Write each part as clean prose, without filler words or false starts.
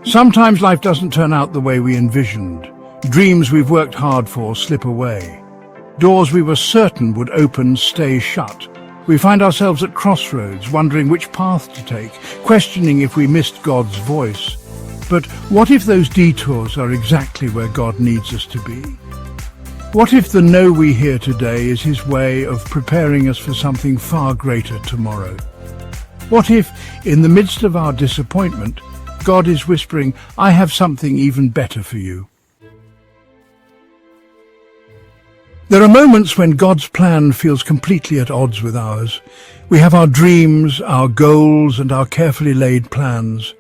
Sometimes life doesn't turn out the way we envisioned. Dreams we've worked hard for slip away. Doors we were certain would open stay shut. We find ourselves at crossroads, wondering which path to take, questioning if we missed God's voice. But what if those detours are exactly where God needs us to be? What if the no we hear today is His way of preparing us for something far greater tomorrow? What if, in the midst of our disappointment, God is whispering, "I have something even better for you"? There are moments when God's plan feels completely at odds with ours. We have our dreams, our goals, and our carefully laid plans.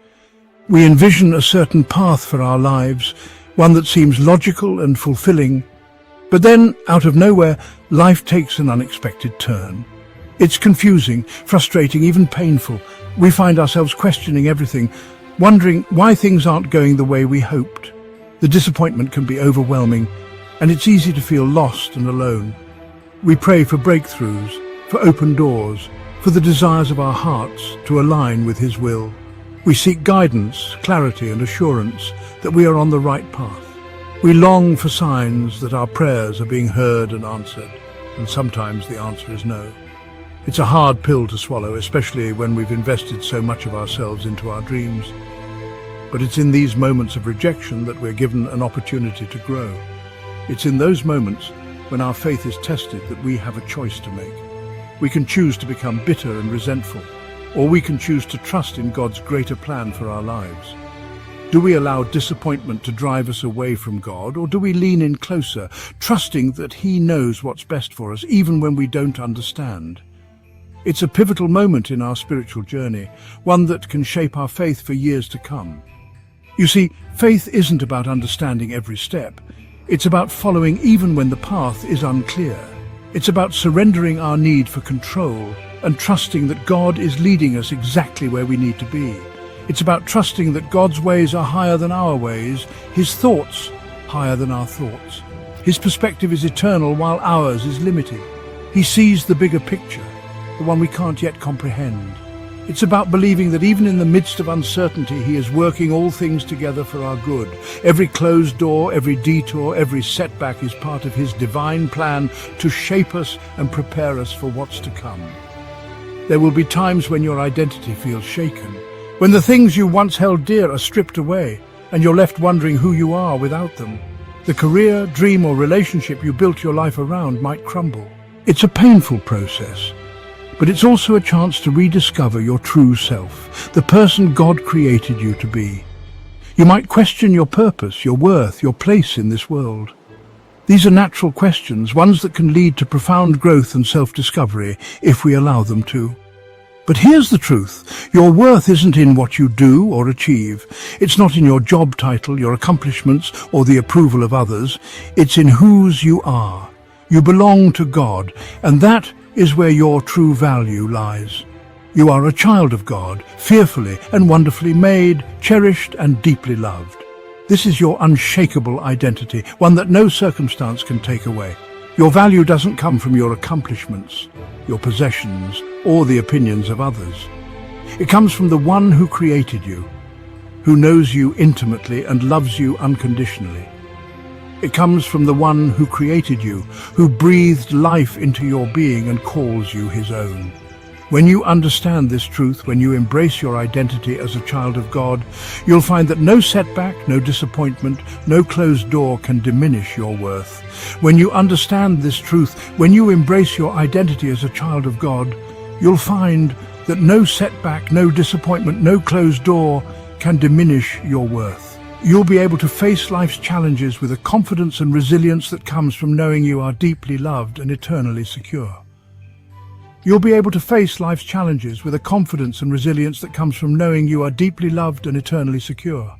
We envision a certain path for our lives, one that seems logical and fulfilling. But then, out of nowhere, life takes an unexpected turn. It's confusing, frustrating, even painful. We find ourselves questioning everything, wondering why things aren't going the way we hoped. The disappointment can be overwhelming, and it's easy to feel lost and alone. We pray for breakthroughs, for open doors, for the desires of our hearts to align with His will. We seek guidance, clarity, and assurance that we are on the right path. We long for signs that our prayers are being heard and answered, and sometimes the answer is no. It's a hard pill to swallow, especially when we've invested so much of ourselves into our dreams. But it's in these moments of rejection that we're given an opportunity to grow. It's in those moments when our faith is tested that we have a choice to make. We can choose to become bitter and resentful, or we can choose to trust in God's greater plan for our lives. Do we allow disappointment to drive us away from God, or do we lean in closer, trusting that He knows what's best for us, even when we don't understand? It's a pivotal moment in our spiritual journey, one that can shape our faith for years to come. You see, faith isn't about understanding every step. It's about following even when the path is unclear. It's about surrendering our need for control and trusting that God is leading us exactly where we need to be. It's about trusting that God's ways are higher than our ways, His thoughts higher than our thoughts. His perspective is eternal while ours is limited. He sees the bigger picture, the one we can't yet comprehend. It's about believing that even in the midst of uncertainty, He is working all things together for our good. Every closed door, every detour, every setback is part of His divine plan to shape us and prepare us for what's to come. There will be times when your identity feels shaken, when the things you once held dear are stripped away, and you're left wondering who you are without them. The career, dream, or relationship you built your life around might crumble. It's a painful process, but it's also a chance to rediscover your true self, the person God created you to be. You might question your purpose, your worth, your place in this world. These are natural questions, ones that can lead to profound growth and self-discovery if we allow them to. But here's the truth. Your worth isn't in what you do or achieve. It's not in your job title, your accomplishments, or the approval of others. It's in whose you are. You belong to God, and that is where your true value lies. You are a child of God, fearfully and wonderfully made, cherished and deeply loved. This is your unshakable identity, one that no circumstance can take away. Your value doesn't come from your accomplishments, your possessions, or the opinions of others. It comes from the one who created you, who knows you intimately and loves you unconditionally. It comes from the one who created you, who breathed life into your being and calls you His own. When you understand this truth, when you embrace your identity as a child of God, you'll find that no setback, no disappointment, no closed door can diminish your worth. When you understand this truth, when you embrace your identity as a child of God, you'll find that no setback, no disappointment, no closed door can diminish your worth. You'll be able to face life's challenges with a confidence and resilience that comes from knowing you are deeply loved and eternally secure. You'll be able to face life's challenges with a confidence and resilience that comes from knowing you are deeply loved and eternally secure.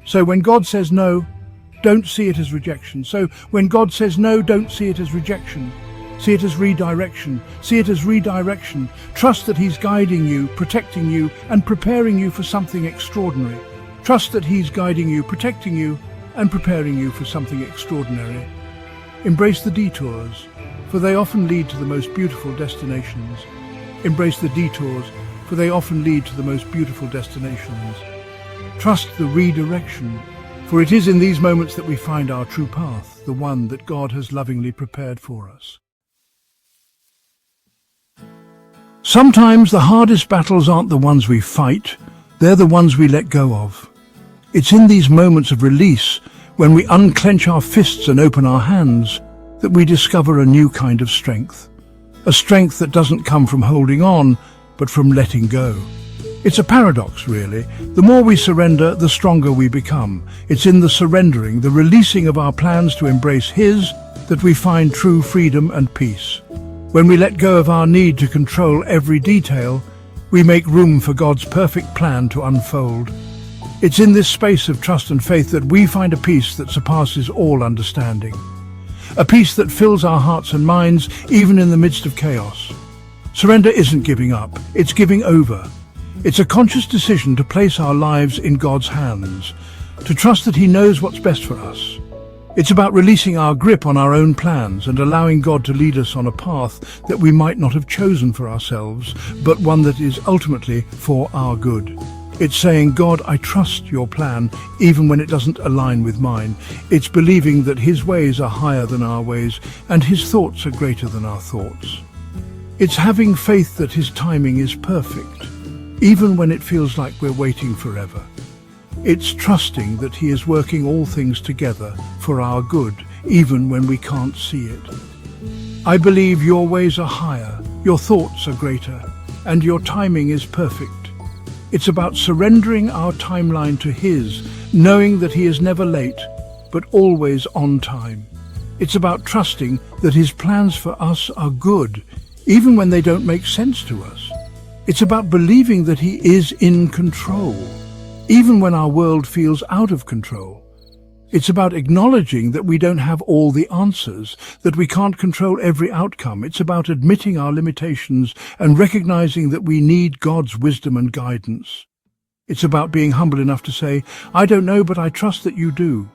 So when God says no, don't see it as rejection. So when God says no, don't see it as rejection. See it as redirection. See it as redirection. Trust that He's guiding you, protecting you, and preparing you for something extraordinary. Trust that He's guiding you, protecting you, and preparing you for something extraordinary. Embrace the detours, for they often lead to the most beautiful destinations. Embrace the detours, for they often lead to the most beautiful destinations. Trust the redirection, for it is in these moments that we find our true path, the one that God has lovingly prepared for us. Sometimes the hardest battles aren't the ones we fight, they're the ones we let go of. It's in these moments of release, when we unclench our fists and open our hands, that we discover a new kind of strength. A strength that doesn't come from holding on, but from letting go. It's a paradox, really. The more we surrender, the stronger we become. It's in the surrendering, the releasing of our plans to embrace His, that we find true freedom and peace. When we let go of our need to control every detail, we make room for God's perfect plan to unfold. It's in this space of trust and faith that we find a peace that surpasses all understanding. A peace that fills our hearts and minds, even in the midst of chaos. Surrender isn't giving up, it's giving over. It's a conscious decision to place our lives in God's hands, to trust that He knows what's best for us. It's about releasing our grip on our own plans and allowing God to lead us on a path that we might not have chosen for ourselves, but one that is ultimately for our good. It's saying, God, I trust your plan, even when it doesn't align with mine. It's believing that His ways are higher than our ways, and His thoughts are greater than our thoughts. It's having faith that His timing is perfect, even when it feels like we're waiting forever. It's trusting that He is working all things together for our good, even when we can't see it. I believe your ways are higher, your thoughts are greater, and your timing is perfect. It's about surrendering our timeline to His, knowing that He is never late, but always on time. It's about trusting that His plans for us are good, even when they don't make sense to us. It's about believing that He is in control, even when our world feels out of control. It's about acknowledging that we don't have all the answers, that we can't control every outcome. It's about admitting our limitations and recognizing that we need God's wisdom and guidance. It's about being humble enough to say, I don't know, but I trust that you do.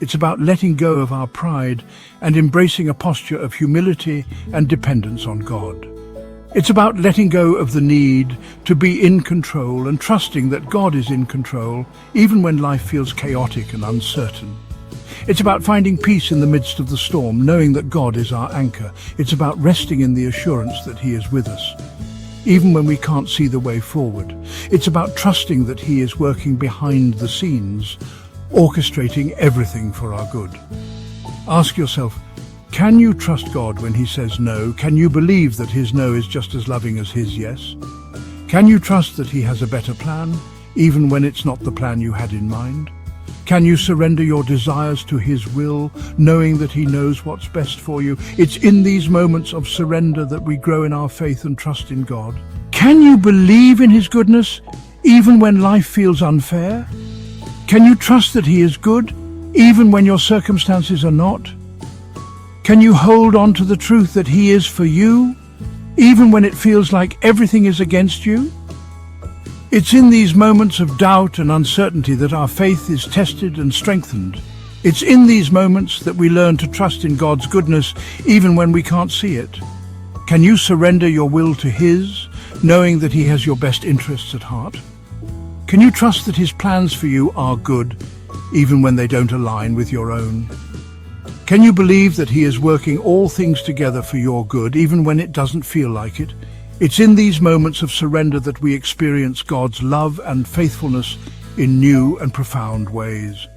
It's about letting go of our pride and embracing a posture of humility and dependence on God. It's about letting go of the need to be in control and trusting that God is in control, even when life feels chaotic and uncertain. It's about finding peace in the midst of the storm, knowing that God is our anchor. It's about resting in the assurance that He is with us, even when we can't see the way forward. It's about trusting that He is working behind the scenes, orchestrating everything for our good. Ask yourself, can you trust God when He says no? Can you believe that His no is just as loving as His yes? Can you trust that He has a better plan, even when it's not the plan you had in mind? Can you surrender your desires to His will, knowing that He knows what's best for you? It's in these moments of surrender that we grow in our faith and trust in God. Can you believe in His goodness, even when life feels unfair? Can you trust that He is good, even when your circumstances are not? Can you hold on to the truth that He is for you, even when it feels like everything is against you? It's in these moments of doubt and uncertainty that our faith is tested and strengthened. It's in these moments that we learn to trust in God's goodness, even when we can't see it. Can you surrender your will to His, knowing that He has your best interests at heart? Can you trust that His plans for you are good, even when they don't align with your own? Can you believe that He is working all things together for your good, even when it doesn't feel like it? It's in these moments of surrender that we experience God's love and faithfulness in new and profound ways.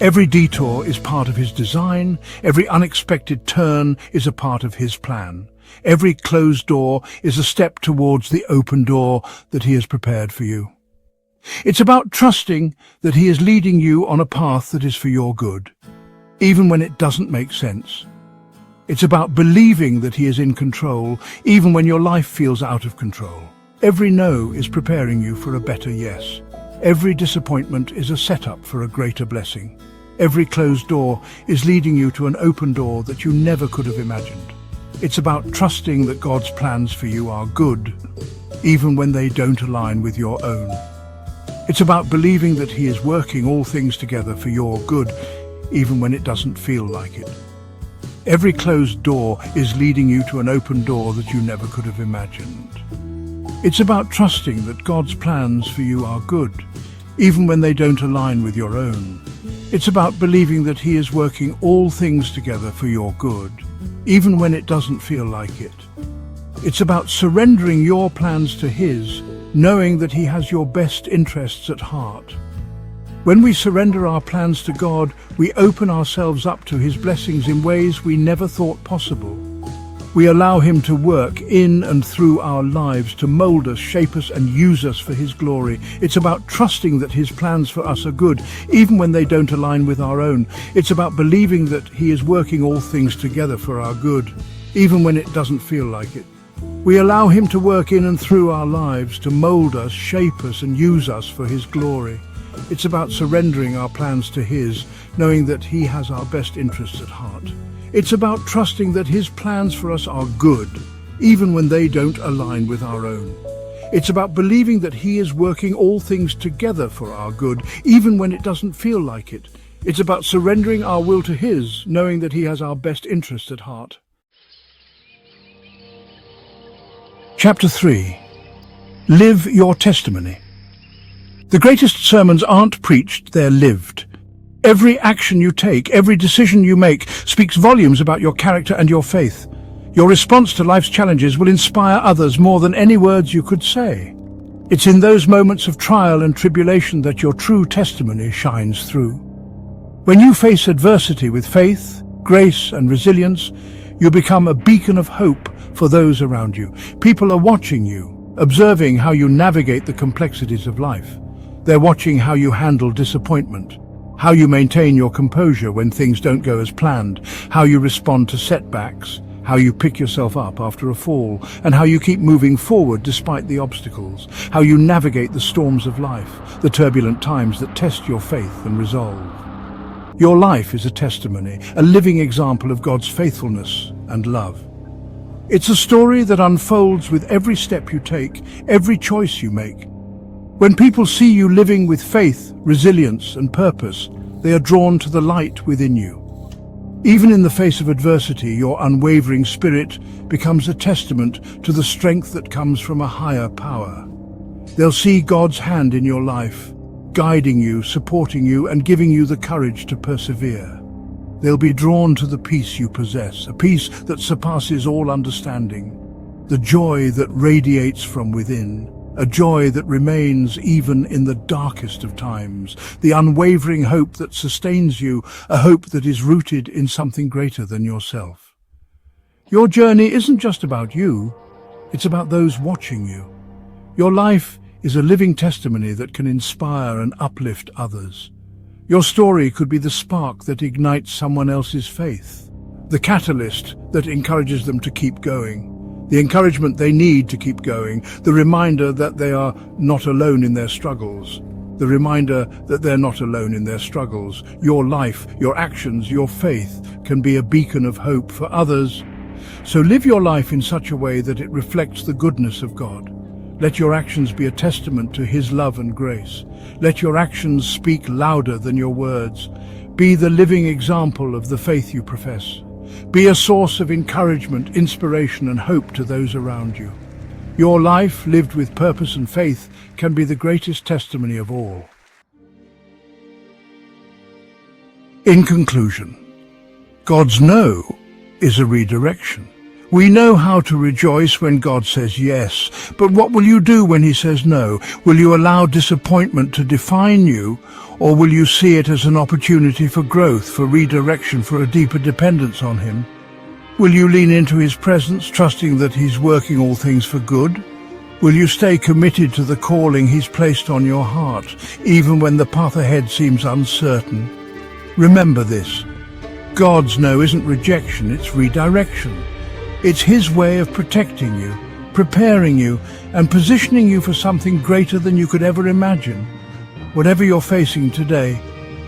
Every detour is part of His design. Every unexpected turn is a part of His plan. Every closed door is a step towards the open door that He has prepared for you. It's about trusting that He is leading you on a path that is for your good, even when it doesn't make sense. It's about believing that He is in control, even when your life feels out of control. Every no is preparing you for a better yes. Every disappointment is a setup for a greater blessing. Every closed door is leading you to an open door that you never could have imagined. It's about trusting that God's plans for you are good, even when they don't align with your own. It's about believing that He is working all things together for your good, even when it doesn't feel like it. Every closed door is leading you to an open door that you never could have imagined. It's about trusting that God's plans for you are good, even when they don't align with your own. It's about believing that He is working all things together for your good, even when it doesn't feel like it. It's about surrendering your plans to His, knowing that He has your best interests at heart. When we surrender our plans to God, we open ourselves up to His blessings in ways we never thought possible. We allow Him to work in and through our lives to mold us, shape us, and use us for His glory. It's about trusting that His plans for us are good, even when they don't align with our own. It's about believing that He is working all things together for our good, even when it doesn't feel like it. We allow Him to work in and through our lives to mold us, shape us, and use us for His glory. It's about surrendering our plans to His, knowing that He has our best interests at heart. It's about trusting that His plans for us are good, even when they don't align with our own. It's about believing that He is working all things together for our good, even when it doesn't feel like it. It's about surrendering our will to His, knowing that He has our best interest at heart. Chapter 3. Live your testimony. The greatest sermons aren't preached, they're lived. Every action you take, every decision you make, speaks volumes about your character and your faith. Your response to life's challenges will inspire others more than any words you could say. It's in those moments of trial and tribulation that your true testimony shines through. When you face adversity with faith, grace, and resilience, you become a beacon of hope for those around you. People are watching you, observing how you navigate the complexities of life. They're watching how you handle disappointment, how you maintain your composure when things don't go as planned, how you respond to setbacks, how you pick yourself up after a fall, and how you keep moving forward despite the obstacles, how you navigate the storms of life, the turbulent times that test your faith and resolve. Your life is a testimony, a living example of God's faithfulness and love. It's a story that unfolds with every step you take, every choice you make. When people see you living with faith, resilience, and purpose, they are drawn to the light within you. Even in the face of adversity, your unwavering spirit becomes a testament to the strength that comes from a higher power. They'll see God's hand in your life, guiding you, supporting you, and giving you the courage to persevere. They'll be drawn to the peace you possess, a peace that surpasses all understanding, the joy that radiates from within, a joy that remains even in the darkest of times, the unwavering hope that sustains you, a hope that is rooted in something greater than yourself. Your journey isn't just about you, it's about those watching you. Your life is a living testimony that can inspire and uplift others. Your story could be the spark that ignites someone else's faith, the catalyst that encourages them to keep going, the encouragement they need to keep going, the reminder that they are not alone in their struggles, the reminder that they're not alone in their struggles. Your life, your actions, your faith can be a beacon of hope for others. So live your life in such a way that it reflects the goodness of God. Let your actions be a testament to His love and grace. Let your actions speak louder than your words. Be the living example of the faith you profess. Be a source of encouragement, inspiration, and hope to those around you. Your life, lived with purpose and faith, can be the greatest testimony of all. In conclusion, God's no is a redirection. We know how to rejoice when God says yes, but what will you do when He says no? Will you allow disappointment to define you, or will you see it as an opportunity for growth, for redirection, for a deeper dependence on Him? Will you lean into His presence, trusting that He's working all things for good? Will you stay committed to the calling He's placed on your heart, even when the path ahead seems uncertain? Remember this: God's no isn't rejection, it's redirection. It's His way of protecting you, preparing you, and positioning you for something greater than you could ever imagine. Whatever you're facing today,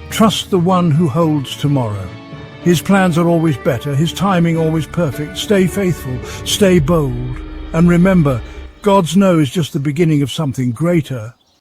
trust the One who holds tomorrow. His plans are always better, His timing always perfect. Stay faithful, stay bold, and remember, God's no is just the beginning of something greater.